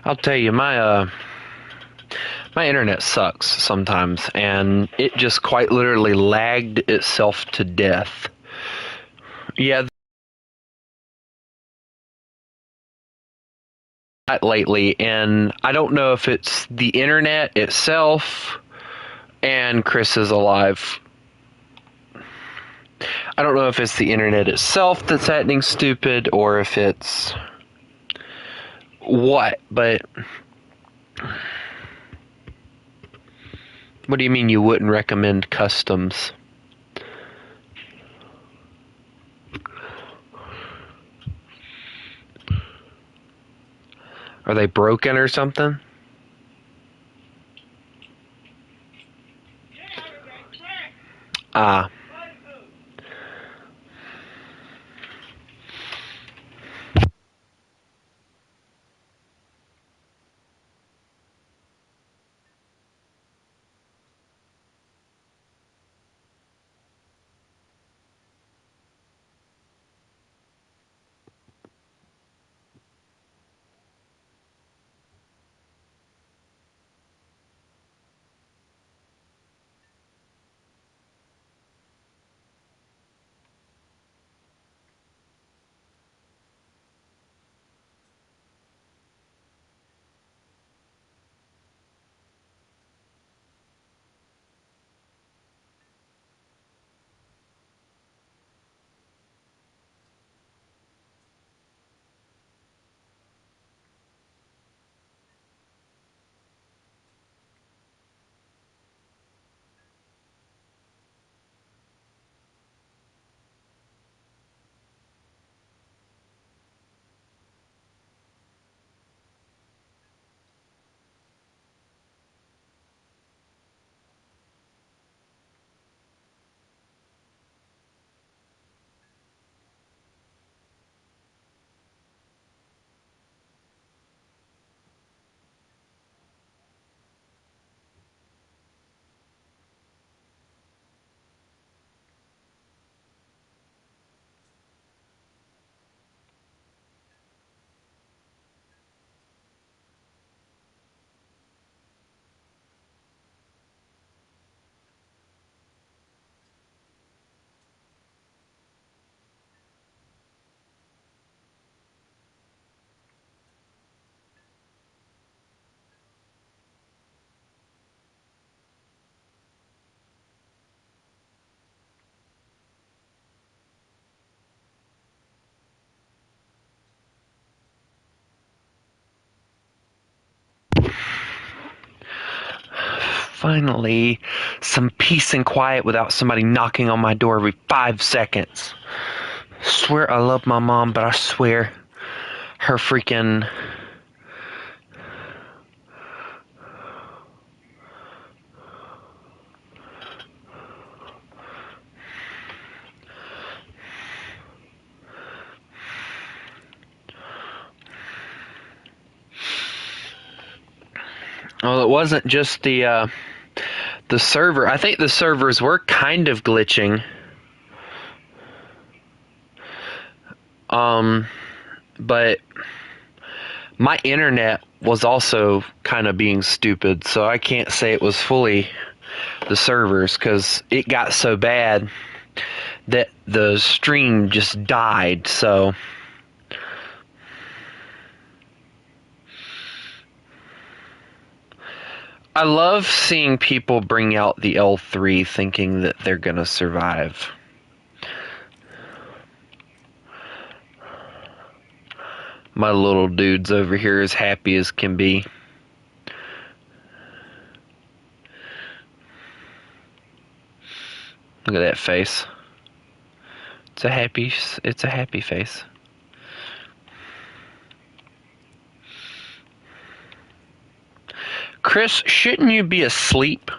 I'll tell you, my internet sucks sometimes, and it just quite literally lagged itself to death. Yeah, that lately, and I don't know if it's the internet itself. And Chris is alive. I don't know if it's the internet itself that's acting stupid or if it's what, but what do you mean you wouldn't recommend customs? Are they broken or something? Ah. Finally, some peace and quiet without somebody knocking on my door every 5 seconds. Swear I love my mom, but I swear her freaking. Well, it wasn't just the server. I think the servers were kind of glitching. But my internet was also kind of being stupid, so I can't say it was fully the servers because it got so bad that the stream just died. So I love seeing people bring out the L3 thinking that they're gonna survive. My little dude's over here as happy as can be. Look at that face. It's a happy face. Chris, shouldn't you be asleep?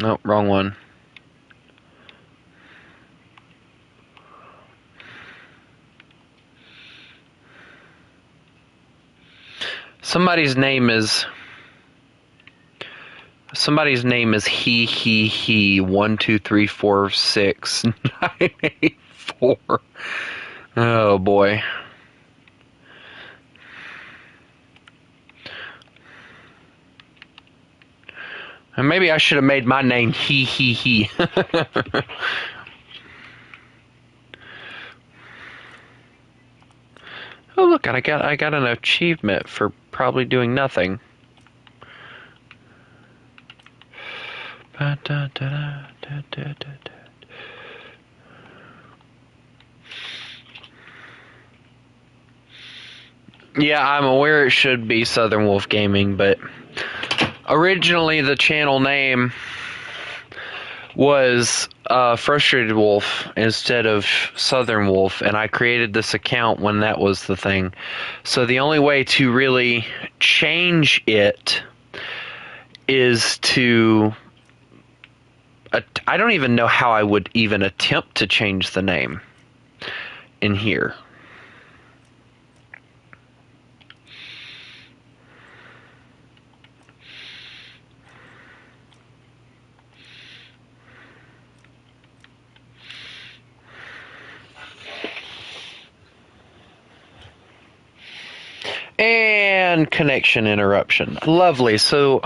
Nope, wrong one. Somebody's name is he 1 2 3 4 6 9 8 4. Oh boy. And maybe I should have made my name he. Oh look, I got an achievement for probably doing nothing. Yeah, I'm aware it should be Southern Wolf Gaming, but originally the channel name was Frustrated Wolf instead of Southern Wolf, and I created this account when that was the thing. So the only way to really change it is to... I don't even know how I would even attempt to change the name in here. And connection interruption. Lovely. So,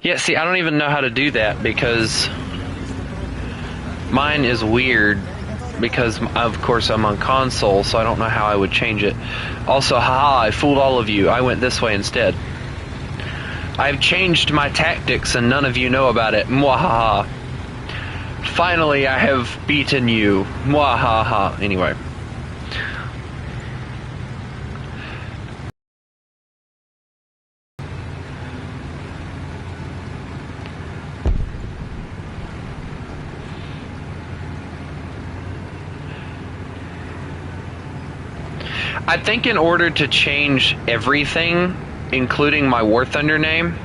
yeah, see, I don't even know how to do that because mine is weird because, of course, I'm on console, so I don't know how I would change it. Also, haha, I fooled all of you. I went this way instead. I've changed my tactics and none of you know about it. Mwahaha. Finally, I have beaten you. Mwahaha. Anyway. I think in order to change everything, including my War Thunder name,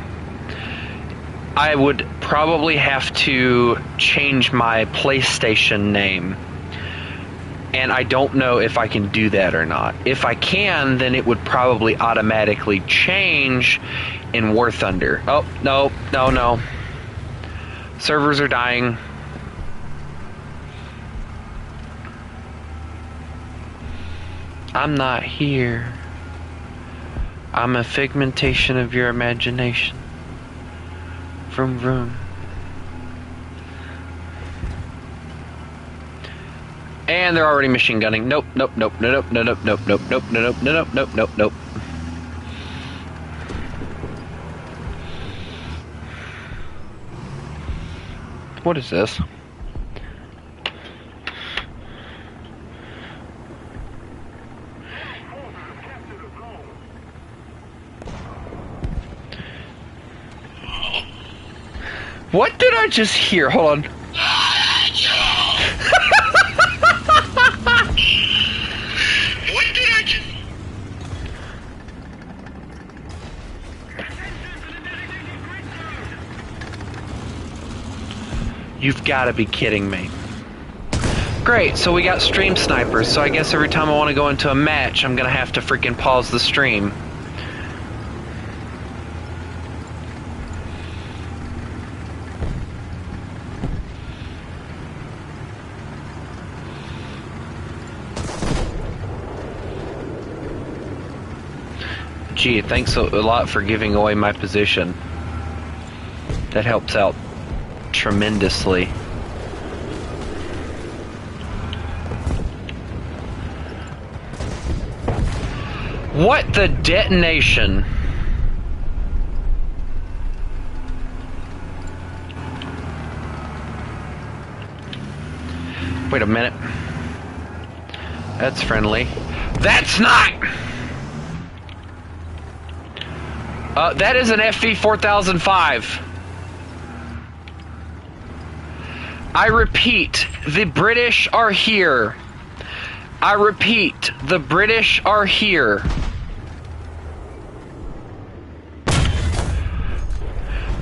I would probably have to change my PlayStation name. And I don't know if I can do that or not. If I can, then it would probably automatically change in War Thunder. Oh, no. Servers are dying. I'm not here. I'm a figmentation of your imagination. Vroom vroom. And they're already machine gunning. Nope. What is this? What did I just hear? Hold on. What did I just... You've got to be kidding me. Great, so we got stream snipers, so I guess every time I want to go into a match, I'm going to have to freaking pause the stream. Gee, thanks a lot for giving away my position. That helps out tremendously. What the detonation? Wait a minute. That's friendly. That's not! That is an FV-4005. I repeat, the British are here. I repeat, the British are here.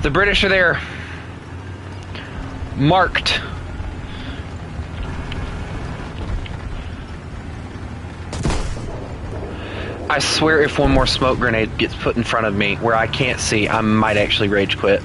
The British are there. Marked. I swear if one more smoke grenade gets put in front of me where I can't see, I might actually rage quit.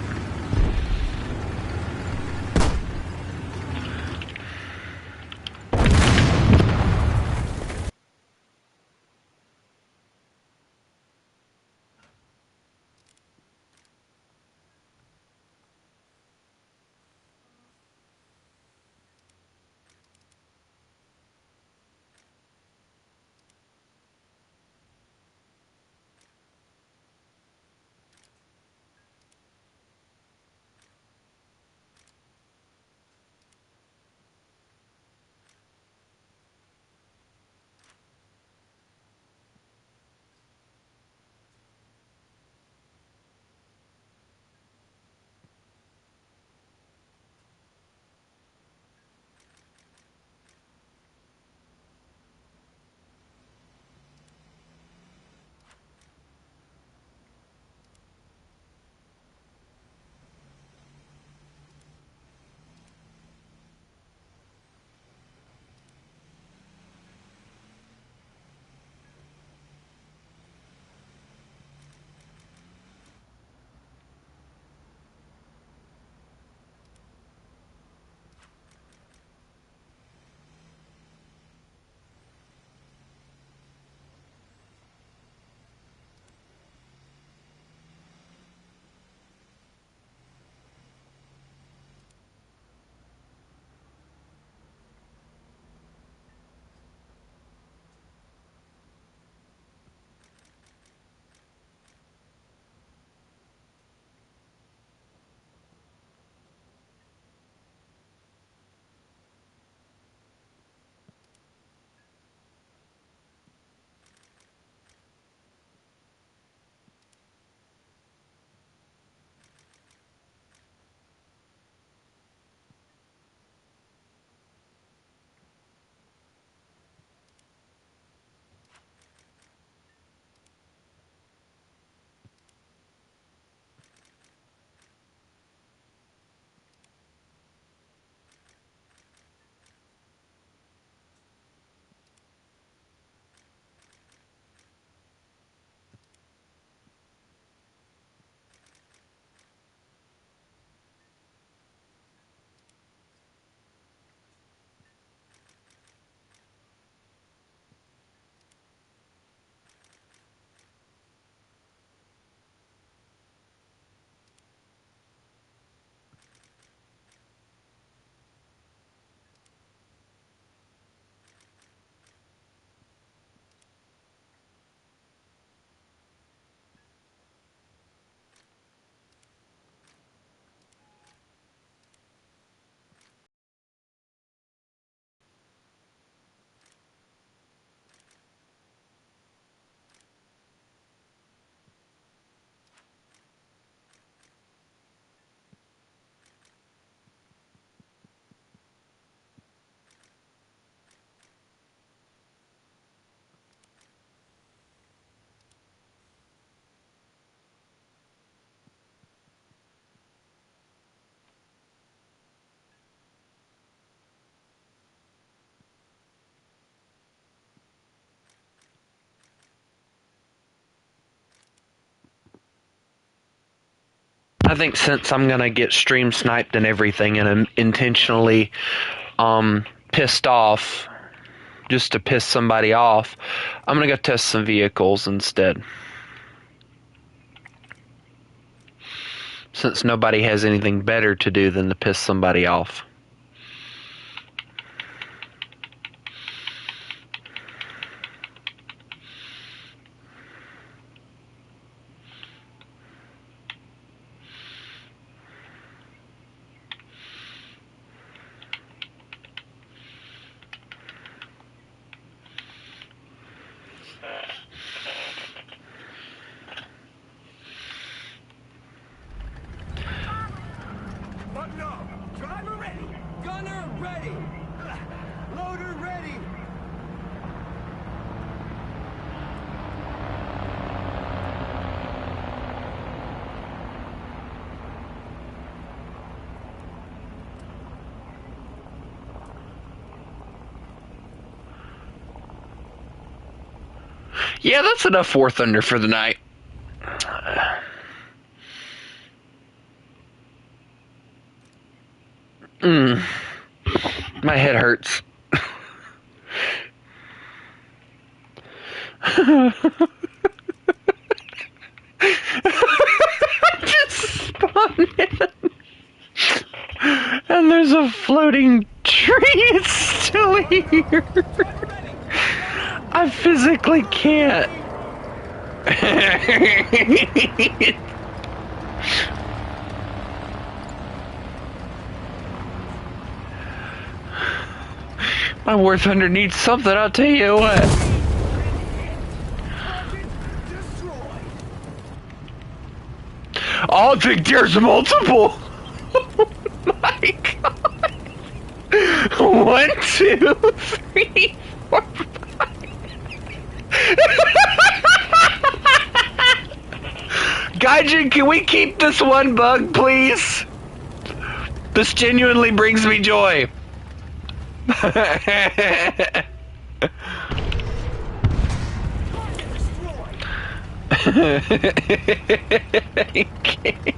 I think since I'm gonna get stream sniped and everything, and I'm intentionally pissed off just to piss somebody off, I'm gonna go test some vehicles instead. Since nobody has anything better to do than to piss somebody off. Ready! Loader ready! Yeah, that's enough War Thunder for the night. My head hurts. Just spawned in. And there's a floating tree. It's still here. I physically can't. My War Thunder needs something, I'll tell you what. Oh, I think there's multiple. Oh my god. 1, 2, 3, 4, 5. Gaijin, can we keep this one bug, please? This genuinely brings me joy. I can't.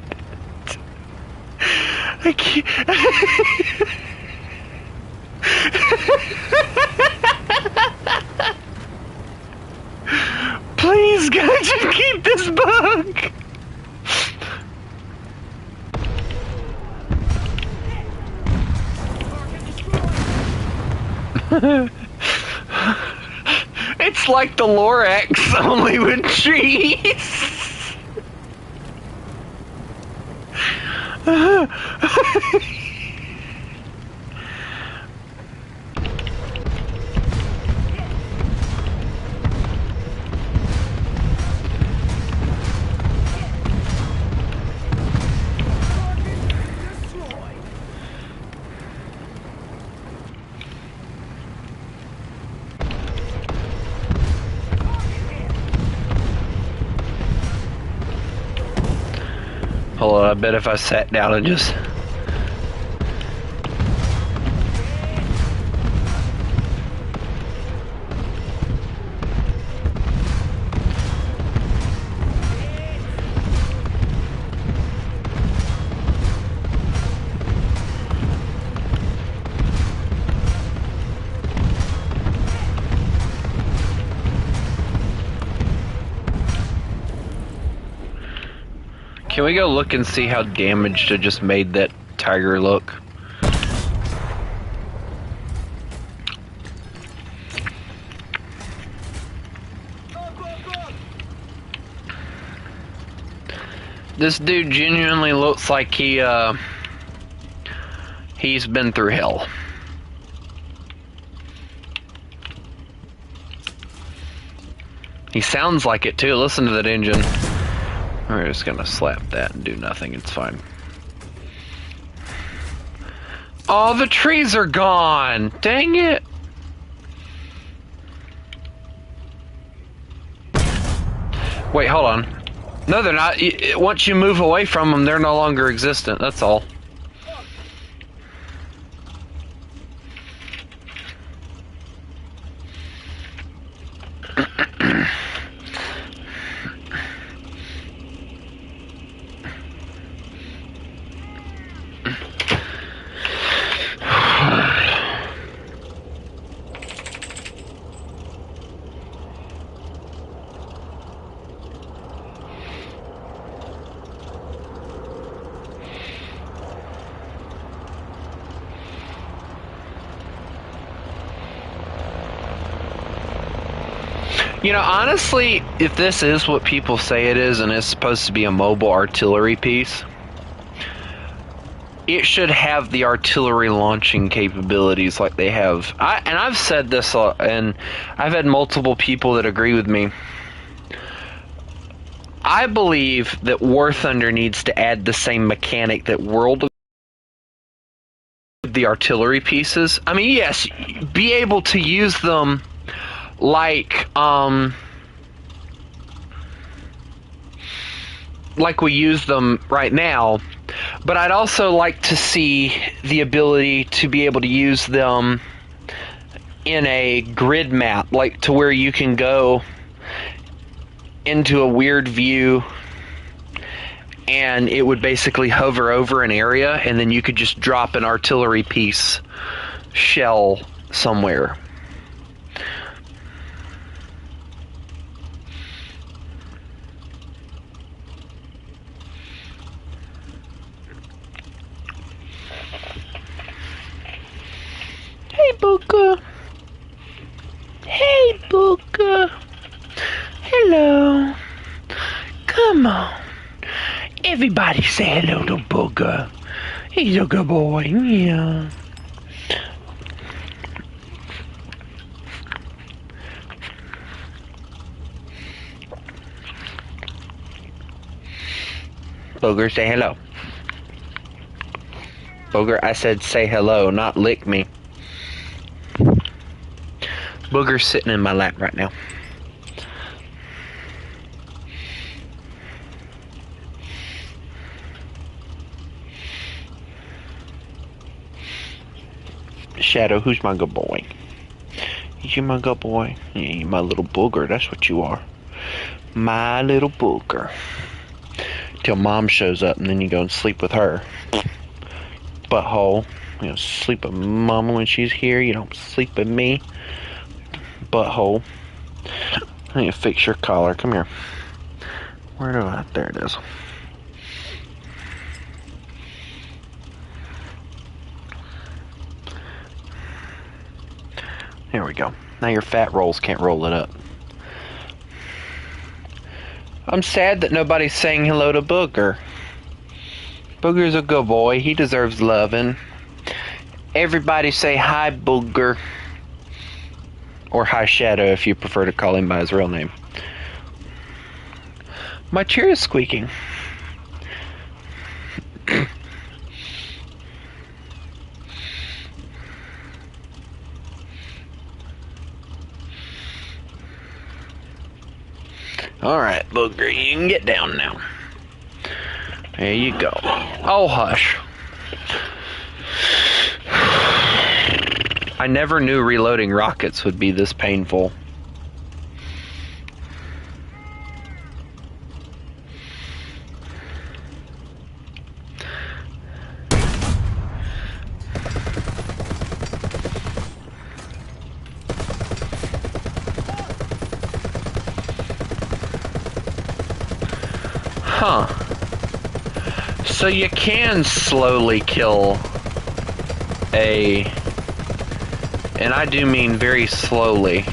I can't. Please, Gaijin, keep this bug. It's like the Lorax, only with trees. Hold on, I bet if I sat down and just... Can we go look and see how damaged I just made that tiger look? This dude genuinely looks like he's been through hell. He sounds like it too. Listen to that engine. We're just gonna slap that and do nothing, it's fine. All the trees are gone! Dang it! Wait, hold on. No, they're not. Once you move away from them, they're no longer existent, that's all. You know, honestly, if this is what people say it is, and it's supposed to be a mobile artillery piece, it should have the artillery launching capabilities like they have. And I've said this, and I've had multiple people that agree with me. I believe that War Thunder needs to add the same mechanic that World of the artillery pieces. I mean, yes, be able to use them like we use them right now, but I'd also like to see the ability to be able to use them in a grid map, like to where you can go into a weird view and it would basically hover over an area and then you could just drop an artillery piece shell somewhere. Hey, Booker. Hey, Booker. Hello. Come on. Everybody say hello to Booker. He's a good boy. Yeah. Booger, say hello. Booger, I said say hello, not lick me. Booger's sitting in my lap right now. Shadow, who's my good boy? You my good boy? Yeah, you my little booger, that's what you are. My little booger. Till mom shows up and then you go and sleep with her. Butthole. You know, sleep with mama when she's here, you don't sleep with me. Butthole. I need to fix your collar. Come here. Where do I? There it is. There we go. Now your fat rolls can't roll it up. I'm sad that nobody's saying hello to Booger. Booger's a good boy. He deserves loving. Everybody say hi, Booger. Or hi, Shadow, if you prefer to call him by his real name. My chair is squeaking. Alright, Booger, you can get down now. There you go. Oh, hush. I never knew reloading rockets would be this painful. Huh. So you can slowly kill a... And I do mean very slowly.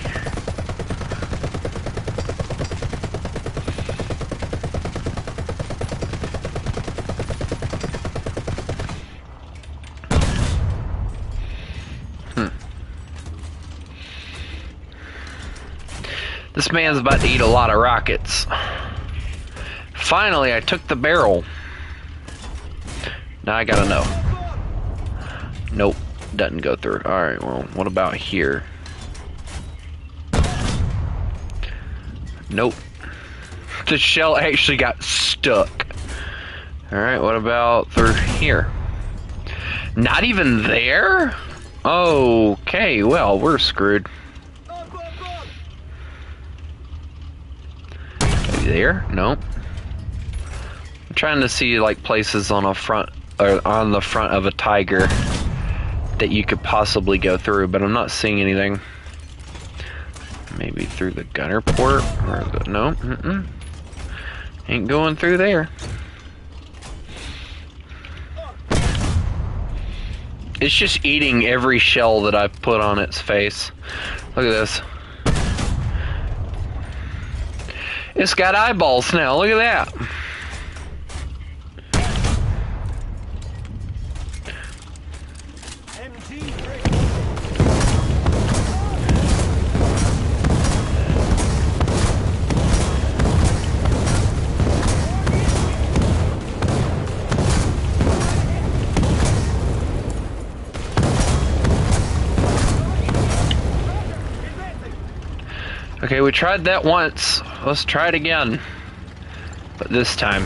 This man's about to eat a lot of rockets. Finally, I took the barrel. Now I gotta know. Nope, doesn't go through. Alright, well, what about here? Nope. The shell actually got stuck. Alright, what about through here? Not even there? Okay, well, we're screwed. Maybe there? Nope. I'm trying to see like places on a front or on the front of a Tiger that you could possibly go through, but I'm not seeing anything. Maybe through the gunner port or the, no, ain't going through there. It's just eating every shell that I put on its face. Look at this. It's got eyeballs now. Look at that. Okay, we tried that once. Let's try it again. But this time.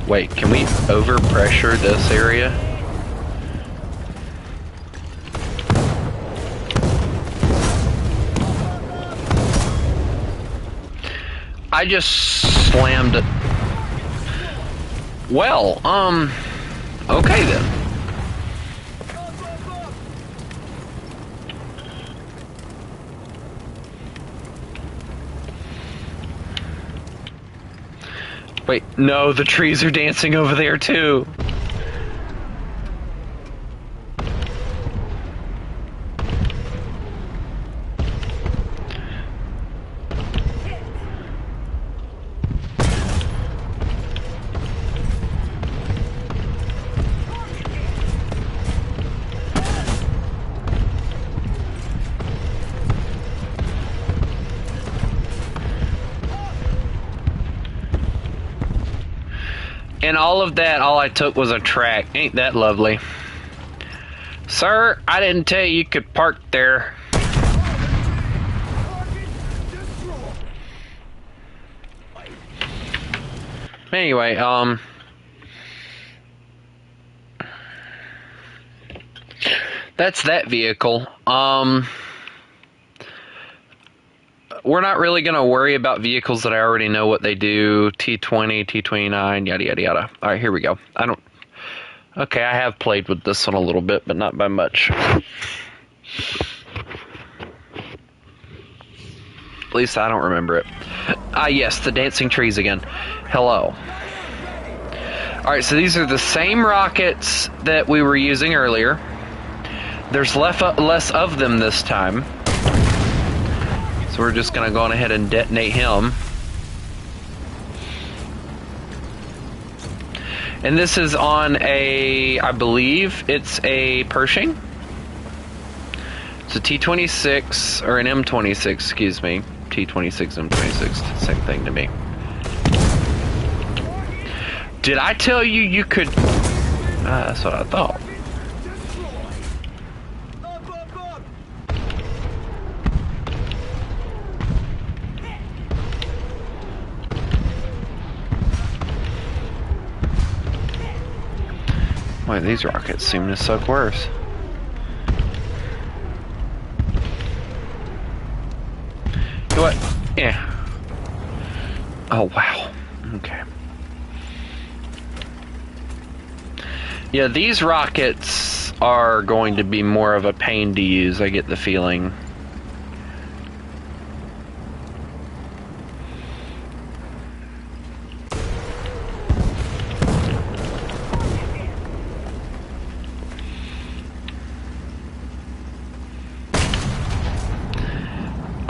Wait, can we overpressure this area? I just slammed it. Well, okay then. Wait, no, the trees are dancing over there too. And all of that, all I took was a track. Ain't that lovely? Sir, I didn't tell you could park there. Anyway, that's that vehicle. We're not really going to worry about vehicles that I already know what they do. T20, T29, yada, yada, yada. All right, here we go. Okay, I have played with this one a little bit, but not by much. At least I don't remember it. Ah, yes, the dancing trees again. Hello. All right, so these are the same rockets that we were using earlier. There's less of them this time. So we're just going to go on ahead and detonate him. And this is on I believe it's a Pershing. It's a T-26, or an M26, excuse me. T-26, M26, same thing to me. Did I tell you you could... that's what I thought. Wait, these rockets seem to suck worse. You know what? Yeah. Oh, wow. Okay. Yeah, these rockets are going to be more of a pain to use, I get the feeling.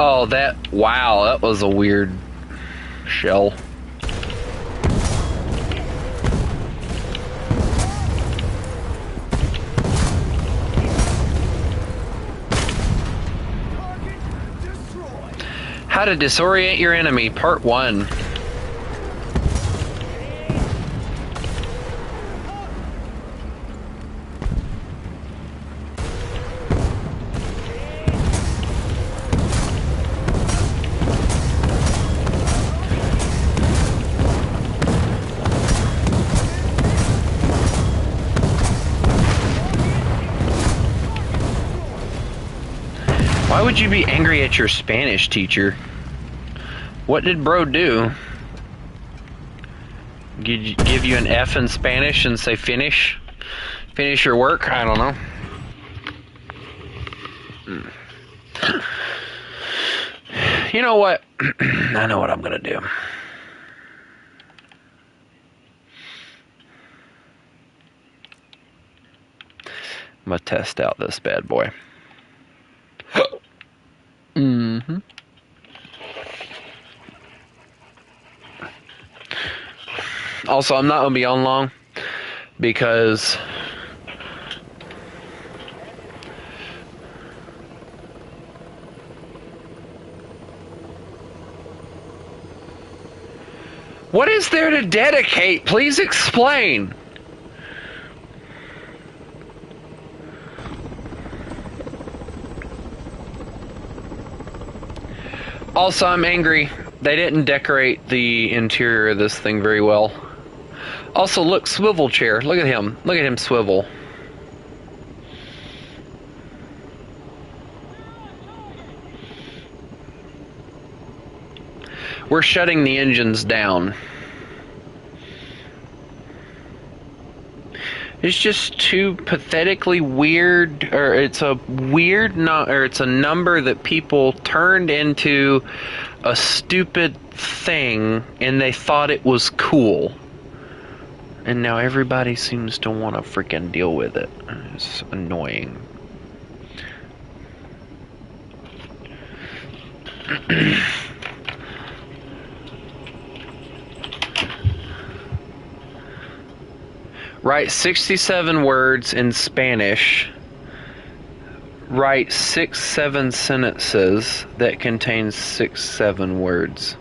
Oh, wow, that was a weird shell. How to disorient your enemy, part 1. Why would you be angry at your Spanish teacher? What did bro do? Give you an F in Spanish and say finish? Finish your work? I don't know. You know what? I know what I'm gonna do. I'm gonna test out this bad boy. Mm-hmm. Also, I'm not going to be on long because what is there to dedicate? Please explain. Also, I'm angry. They didn't decorate the interior of this thing very well. Also, look, swivel chair. Look at him. Look at him swivel. We're shutting the engines down. It's just too pathetically weird, or it's a weird or it's a number that people turned into a stupid thing and they thought it was cool. And now everybody seems to want to freaking deal with it. It's annoying. Write 67 words in Spanish. Write 6-7 sentences that contain 6-7 words.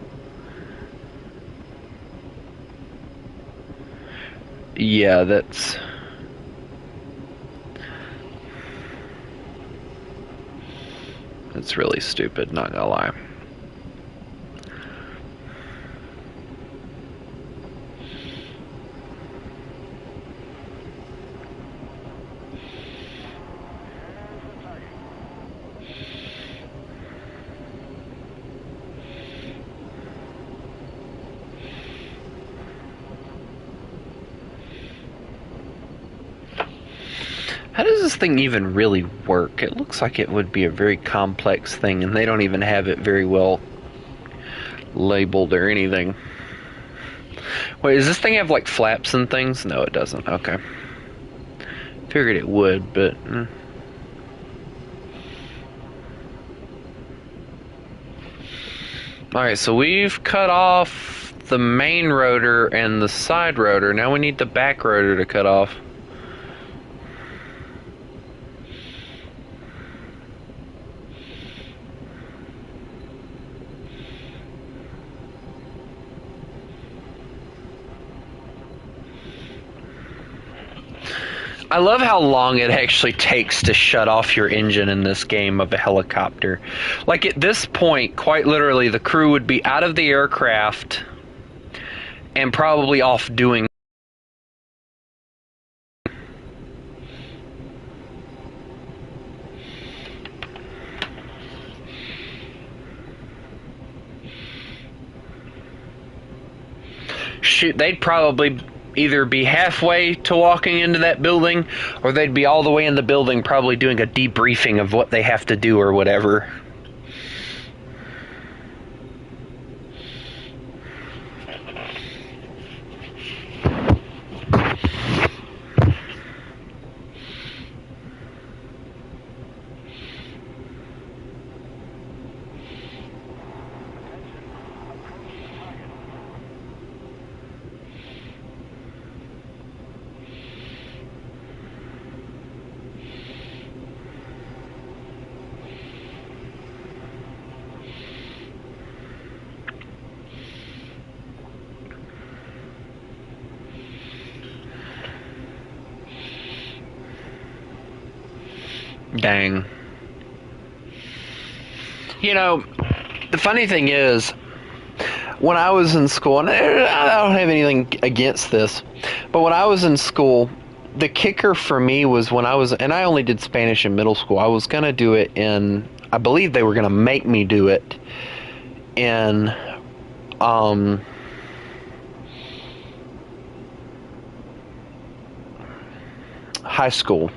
Yeah, that's really stupid, not gonna lie. How does this thing even really work? It looks like it would be a very complex thing, and they don't even have it very well labeled or anything. Wait, does this thing have like flaps and things? No, it doesn't. Okay. Figured it would, but... Alright, so we've cut off the main rotor and the side rotor. Now we need the back rotor to cut off. I love how long it actually takes to shut off your engine in this game of a helicopter. Like at this point, quite literally, the crew would be out of the aircraft and probably off doing. Shoot, they'd probably either be halfway to walking into that building, or they'd be all the way in the building probably doing a debriefing of what they have to do or whatever. Dang. You know, the funny thing is, when I was in school, and I don't have anything against this, but when I was in school, the kicker for me was when I was, and I only did Spanish in middle school, I was going to do it in, I believe they were going to make me do it in, high school.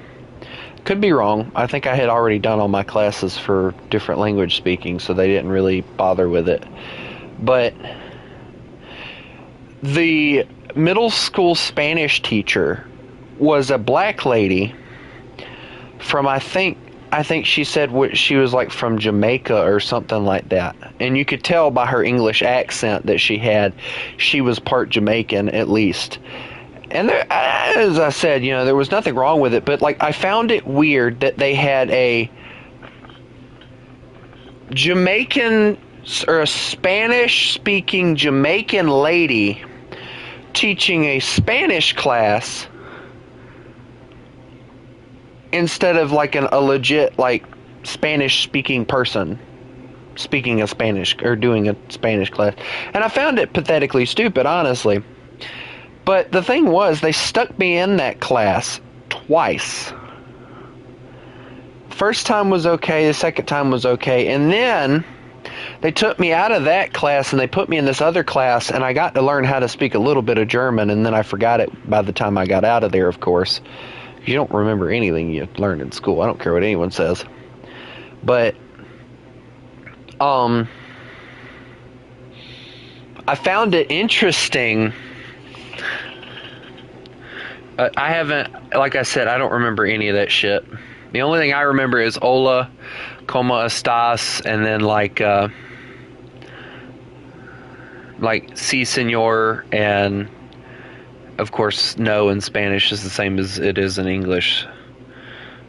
Could be wrong. I think I had already done all my classes for different language speaking, so they didn't really bother with it. But the middle school Spanish teacher was a black lady from, I think she said she was like from Jamaica or something like that. And you could tell by her English accent that she was part Jamaican at least. And there, as I said, you know, there was nothing wrong with it, but like I found it weird that they had a Jamaican or a Spanish-speaking Jamaican lady teaching a Spanish class instead of like a legit like Spanish-speaking person. speaking a Spanish or doing a Spanish class. And I found it pathetically stupid, honestly. But the thing was, they stuck me in that class twice. First time was okay, the second time was okay, and then they took me out of that class and they put me in this other class, and I got to learn how to speak a little bit of German, and then I forgot it by the time I got out of there, of course. You don't remember anything you learned in school. I don't care what anyone says. But I found it interesting. I haven't, like I said, I don't remember any of that shit. The only thing I remember is hola, como estás, and then like sí señor, and of course no in Spanish is the same as it is in English.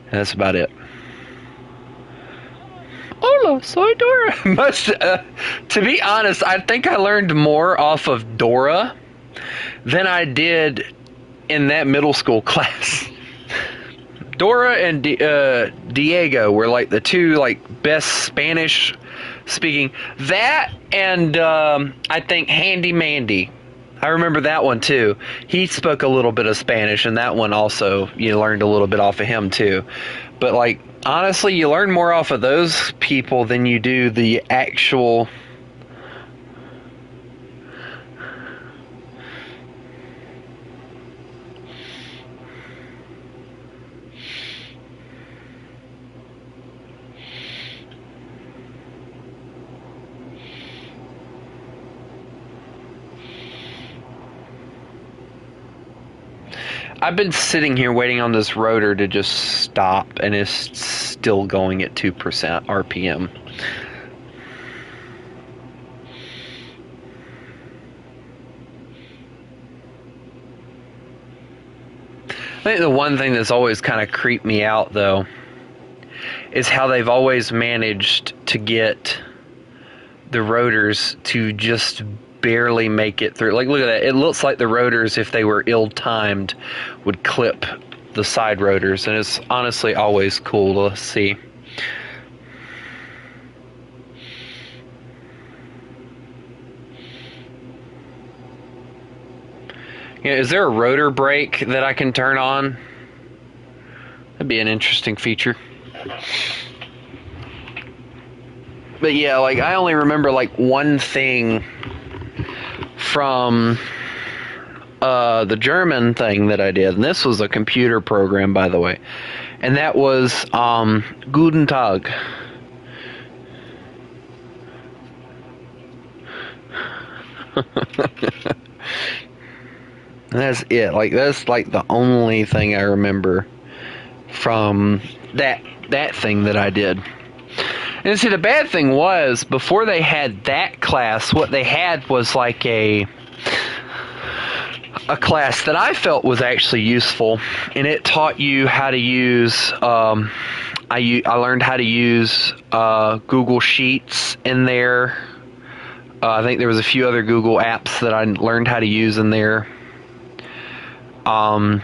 And that's about it. Hola, soy Dora. To be honest, I think I learned more off of Dora than I did in that middle school class. Dora and Diego were like the two like best Spanish speaking. That and I think Handy Mandy. I remember that one too. He spoke a little bit of Spanish, and that one also you learned a little bit off of him too. But like honestly, you learn more off of those people than you do the actual. I've been sitting here waiting on this rotor to just stop, and it's still going at 2% RPM. I think the one thing that's always kind of creeped me out, though, is how they've always managed to get the rotors to just barely make it through. Like, look at that. It looks like the rotors, if they were ill-timed, would clip the side rotors, and it's honestly always cool to see. Yeah, is there a rotor brake that I can turn on? That'd be an interesting feature. But yeah, like I only remember like one thing from the German thing that I did, and this was a computer program, by the way, and that was Guten Tag. That's it. Like that's like the only thing I remember from that thing that I did. And see, the bad thing was, before they had that class, what they had was like a class that I felt was actually useful, and it taught you how to use. I learned how to use Google Sheets in there. I think there was a few other Google apps that I learned how to use in there. I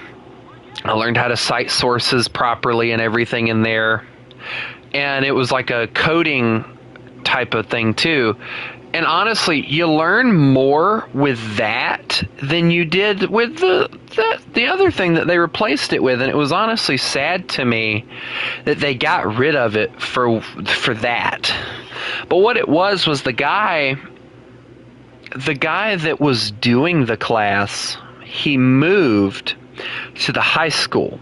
learned how to cite sources properly and everything in there. And it was like a coding type of thing too. And honestly, you learn more with that than you did with the other thing that they replaced it with. And it was honestly sad to me that they got rid of it for that. But what it was the guy that was doing the class, he moved to the high school.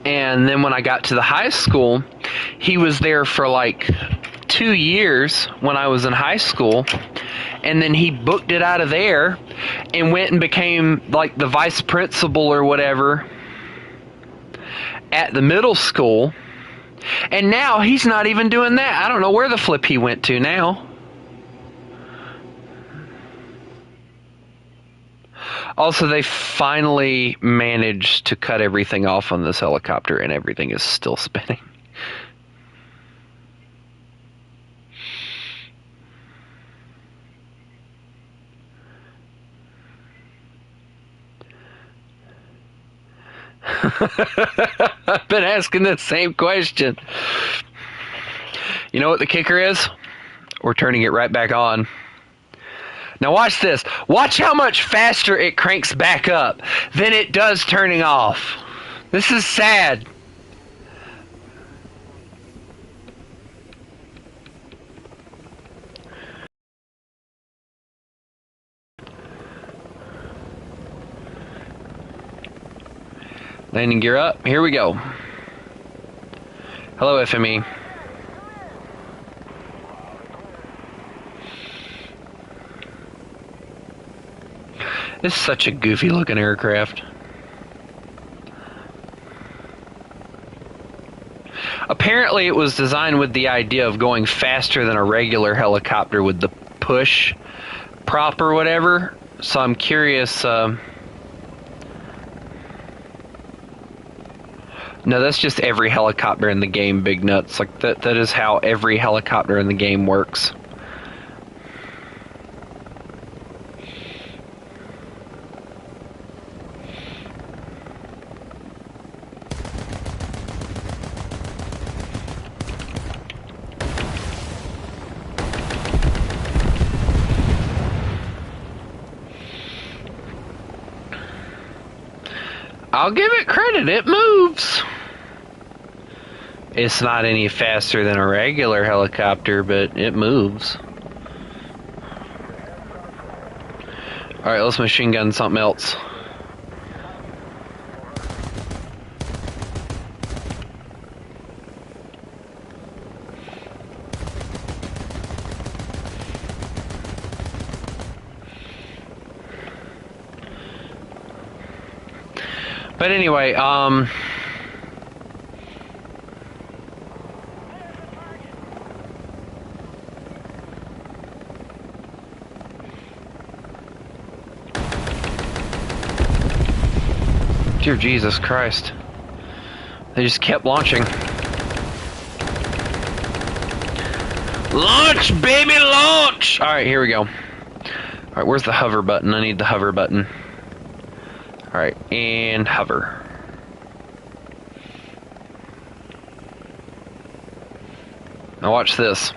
And then when I got to the high school, he was there for like 2 years when I was in high school. And then he booked it out of there and went and became like the vice principal or whatever at the middle school. And now he's not even doing that. I don't know where the flip he went to now. Also, they finally managed to cut everything off on this helicopter, and everything is still spinning. I've been asking the same question. You know what the kicker is? We're turning it right back on. Now watch this. Watch how much faster it cranks back up than it does turning off. This is sad. Landing gear up. Here we go. Hello, FME. This is such a goofy looking aircraft. Apparently it was designed with the idea of going faster than a regular helicopter with the push prop or whatever. So I'm curious. No, that's just every helicopter in the game, Big Nuts. Like that is how every helicopter in the game works. I'll give it credit, it moves. It's not any faster than a regular helicopter, but it moves. Alright, let's machine gun something else. But anyway, dear Jesus Christ. They just kept launching. Launch, baby, launch! Alright, here we go. Alright, where's the hover button? I need the hover button. Alright, and hover. Now watch this.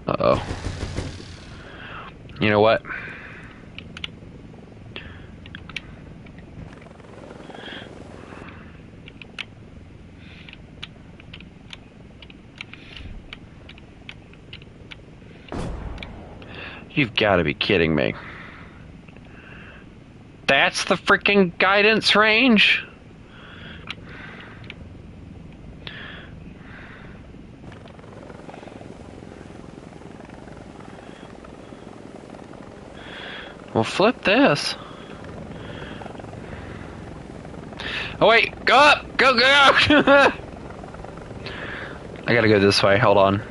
Uh-oh. You know what? You've got to be kidding me. That's the freaking guidance range? Well, flip this. Oh wait, go up! Go, go! I gotta go this way, hold on.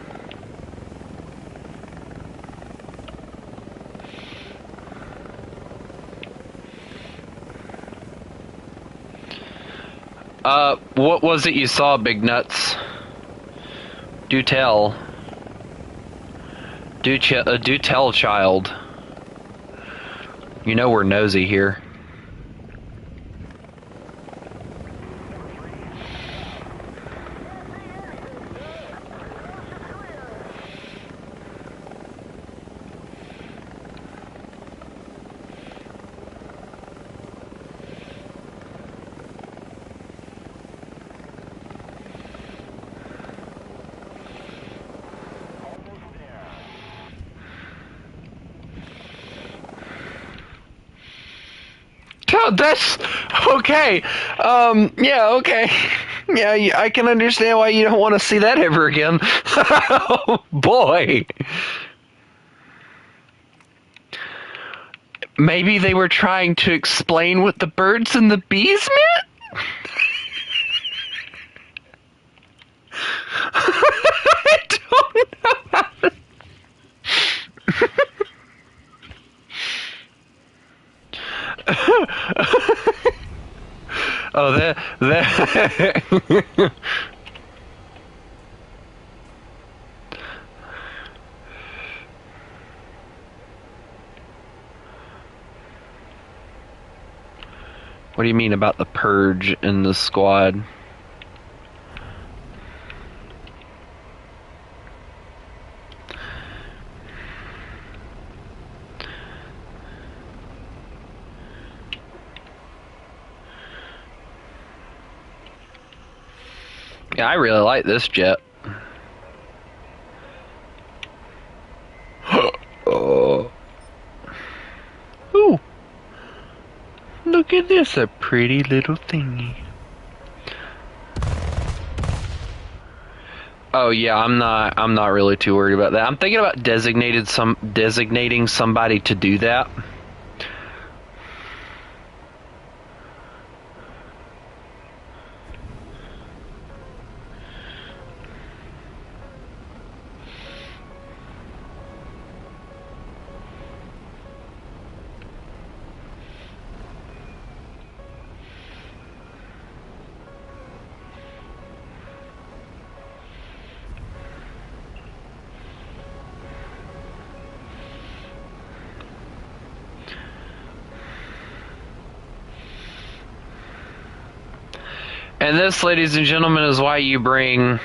What was it you saw, Big Nuts? Do tell. Do tell, child. You know we're nosy here. God, that's okay. Yeah, okay. Yeah, I can understand why you don't want to see that ever again. Oh, boy. Maybe they were trying to explain what the birds and the bees meant? I don't know how to... Oh, that. What do you mean about the purge in the squad? Yeah, I really like this jet. Oh. Ooh. Look at this, a pretty little thingy. Oh yeah, I'm not really too worried about that. I'm thinking about designating somebody to do that. And this, ladies and gentlemen, is why you bring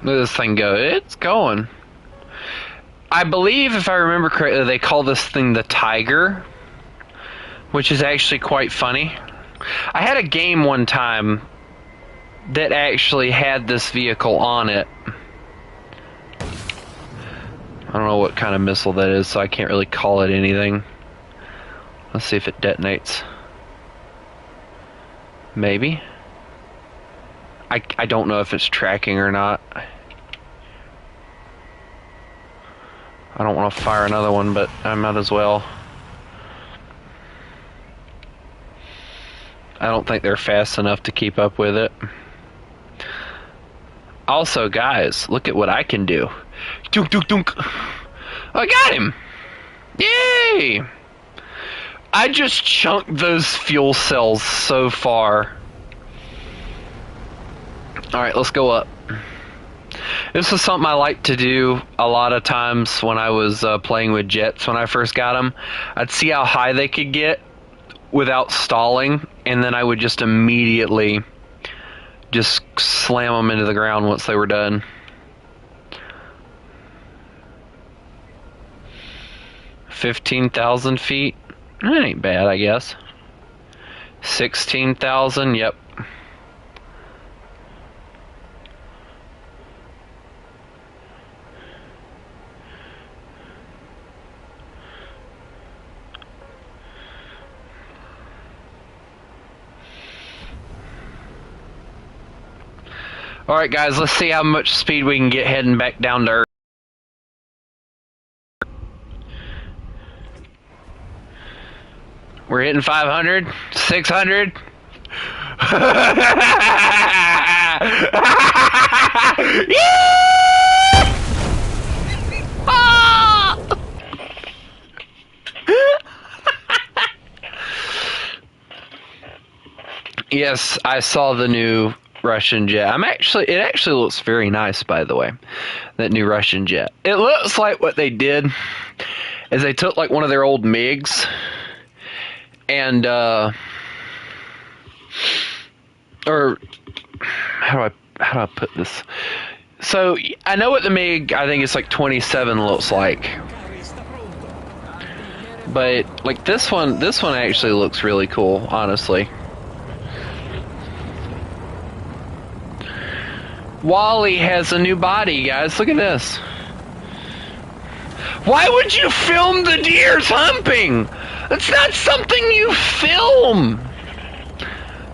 this thing go. It's going. I believe, if I remember correctly, they call this thing the Tiger, which is actually quite funny. I had a game one time that actually had this vehicle on it. I don't know what kind of missile that is, so I can't really call it anything. Let's see if it detonates. Maybe. I don't know if it's tracking or not. I don't want to fire another one, but I might as well. I don't think they're fast enough to keep up with it. Also, guys, look at what I can do. Dunk, dunk, dunk. I got him! Yay! I just chunked those fuel cells so far. Alright, let's go up. This was something I liked to do a lot of times when I was playing with jets when I first got them. I'd see how high they could get without stalling, and then I would just immediately just slam them into the ground once they were done. 15,000 feet? That ain't bad, I guess. 16,000, yep. Alright guys, let's see how much speed we can get heading back down to Earth. We're hitting 500, 600. Yes, I saw the new Russian jet. It actually looks very nice, by the way. That new Russian jet. It looks like what they did is they took like one of their old MiGs and or how do I put this? So I know what the MiG, I think it's like 27 looks like. But like this one actually looks really cool, honestly. Wally has a new body, guys. Look at this. Why would you film the deers humping? That's not something you film.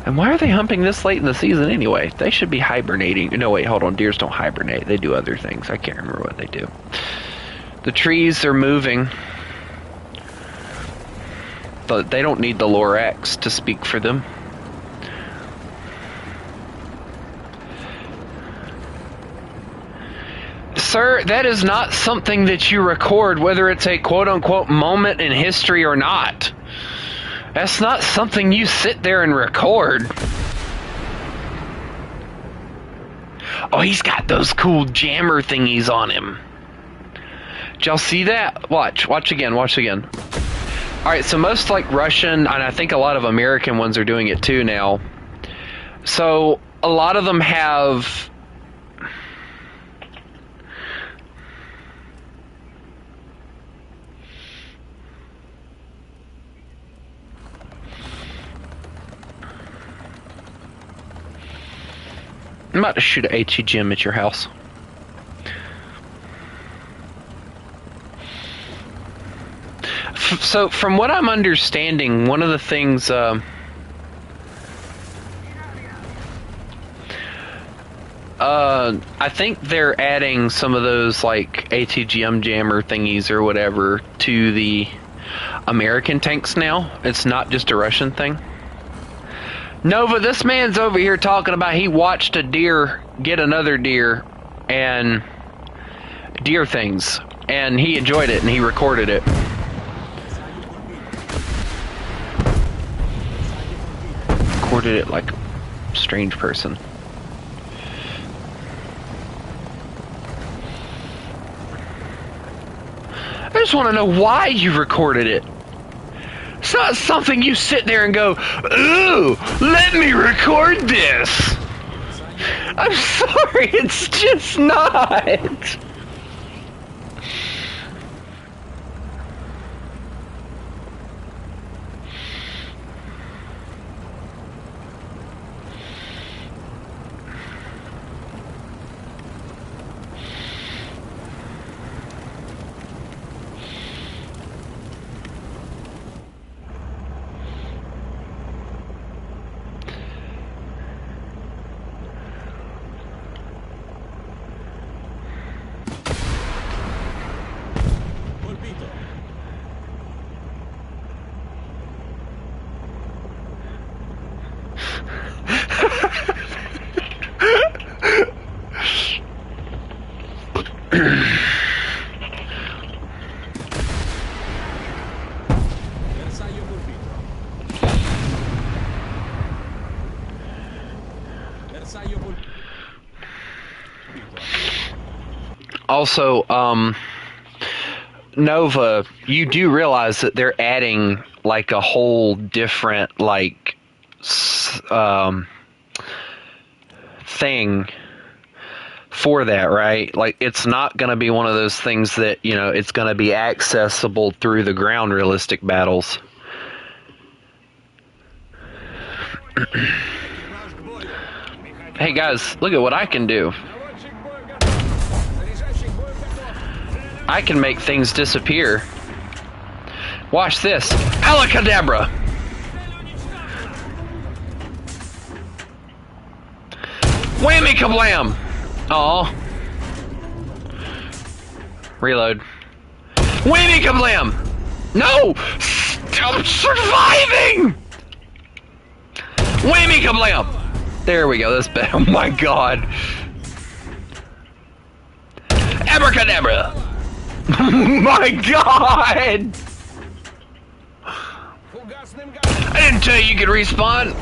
And why are they humping this late in the season anyway? They should be hibernating. No, wait, hold on. Deers don't hibernate. They do other things. I can't remember what they do. The trees are moving. But they don't need the Lorax to speak for them. Sir, that is not something that you record, whether it's a quote-unquote moment in history or not. That's not something you sit there and record. Oh, he's got those cool jammer thingies on him. Did y'all see that? Watch again. Alright, so most like Russian, and I think a lot of American ones are doing it too now. So, a lot of them have... I'm about to shoot an ATGM at your house. So, from what I'm understanding, one of the things... I think they're adding some of those, like, ATGM jammer thingies or whatever to the American tanks now. It's not just a Russian thing. Nova, this man's over here talking about he watched a deer get another deer and deer things, and he enjoyed it and he recorded it. Recorded it like a strange person. I just want to know why you recorded it. It's not something you sit there and go, ooh, let me record this. I'm sorry, it's just not. Also, Nova, you do realize that they're adding like a whole different like thing for that, right? Like, it's not going to be one of those things that, you know, it's going to be accessible through the ground realistic battles. Hey guys, look at what I can do. I can make things disappear. Watch this. Alakadabra! Whammy kablam! Aw. Reload. Whammy kablam! No! I'm surviving! Whammy kablam! There we go, that's better. Oh my god. Abracadabra! Oh my god! I didn't tell you could respawn!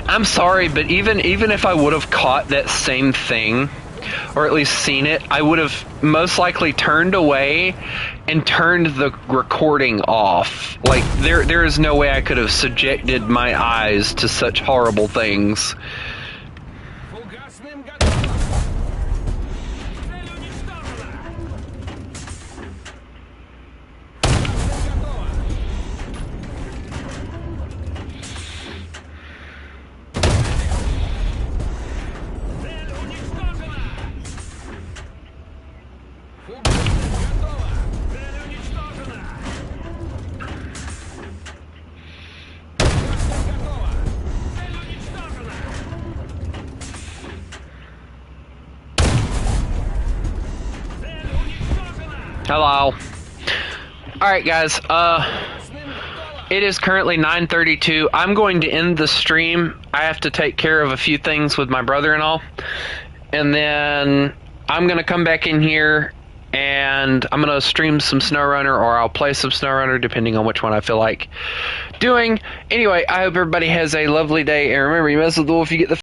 I'm sorry, but even if I would have caught that same thing, or at least seen it, I would have most likely turned away and turned the recording off. Like, there is no way I could have subjected my eyes to such horrible things. Hello. Alright guys, it is currently 9:32. I'm going to end the stream. I have to take care of a few things with my brother-in-law. And then I'm going to come back in here and I'm going to stream some SnowRunner, or I'll play some SnowRunner depending on which one I feel like doing. Anyway, I hope everybody has a lovely day, and remember, you mess with the wolf, you get the